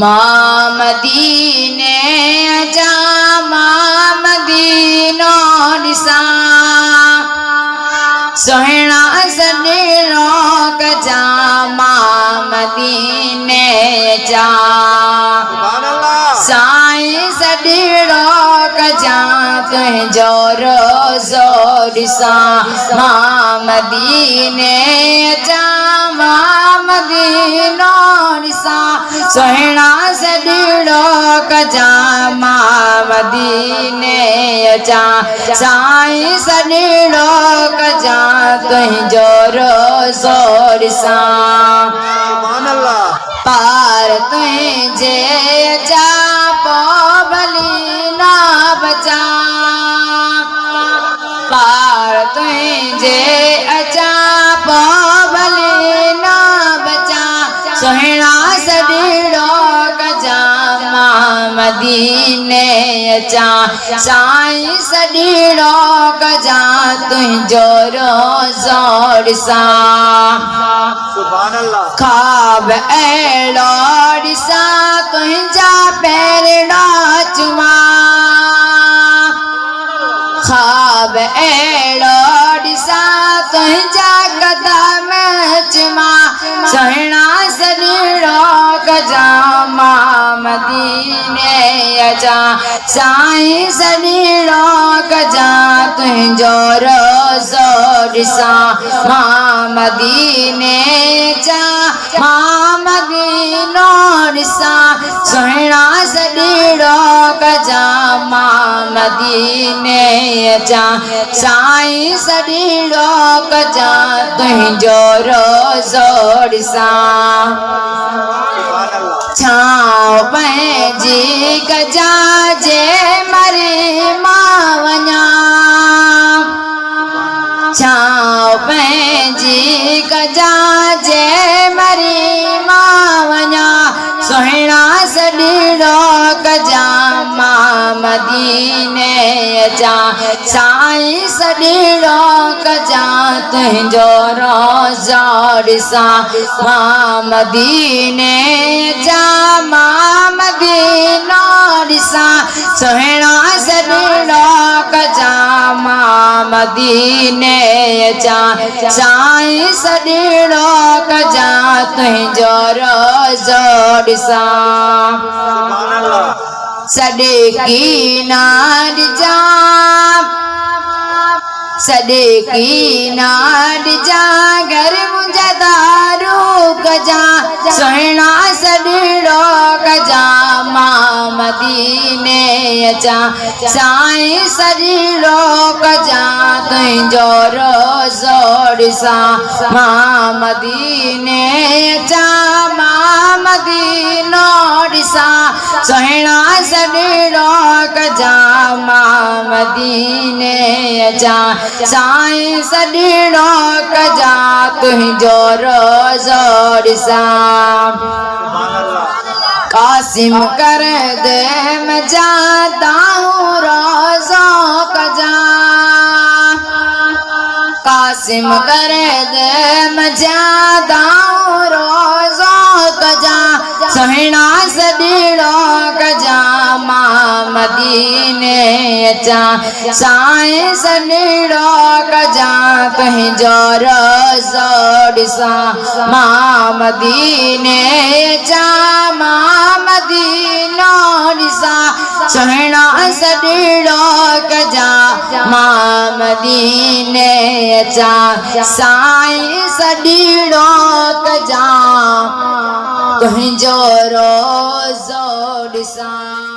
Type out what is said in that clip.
मां मदीने जा मां मदीनो ॾिसां सुहिणा सॾिणो कजा मां मदीने जा साईं सॾिणो कजा तुंहिंजो रोज़ो ॾिसां मां मदीने जा मां मदीनो ॾिसां सुहिणा सॾिणो कजा मां मदीने जा साईं सॾिणो कजा तुंहिंजो रोज़ो ॾिसां पार तुंहिंजे जा पोइ भली न बचा पार तुंहिंजे अचा पोइ भली न बचा सुहिणा सॾिणो कजा मां मदीने अचा साईं सॾिणो कजा तुंहिंजो रोज़ो ॾिसां ख्वाब अहिड़ो ॾिसां तुंहिंजा पहिरियों चुमा ख्वाब अहिड़ो ॾिसां तुंहिंजा कदम चुमा सुहिणा सॾिणो कजा मां मदीने अचा साईं सॾिणो कजा तुंहिंजो रोज़ो ॾिसां मां मदीने जा मां मदीनो ॾिसां सुहिणा सॾिणो कजा मां मदीने अचा साईं सॾिणो कजा तुंहिंजो रोज़ो ॾिसां छांव पंहिंजी कजा जे मरी मां वञा छांव पंहिंजी कजा जे मरी मां वञा सुहिणा सॾिणो कजा मां मदीने अचा साईं सॾिणो कजा तुंहिंजो रोज़ो ॾिसां मां मदीने जा मां मदीनो ॾिसां सुहिणा सॾिणो कजा मां मदीने अचा साईं सॾिणो कजा तुंहिंजो रोज़ो ॾिसां सॾकी न ॾिजा सॾकी न ॾिजा घर मुंहिंजा दारू कजा सुहिणा सॾिणो कजा मां मदीने अचा साईं सॾिणो कजा तुंहिंजो रोज़ो ॾिसां मां मदीने अचा मां मदीनो ॾिसां सुहिणा सॾिणो कजा मां मदीने अचा साईं सॾिणो कजा तुंहिंजो रोज़ो ॾिसां कासिम कर दे मजा दाऊं रोज़ो कजा कासिम कर दे मजा दाऊं रोज़ो कजा सुहिणा सॾिणो कजा मां मदीने अचा साईं सॾिणो कजा तुंहिंजो रोज़ो ॾिसां मां मदीने अचा मां मदीनो ॾिसां सुहिणा सॾिणो कजा मां मदीने अचा साईं सॾिणो कजा तुंहिंजो रोज़ो ॾिसां।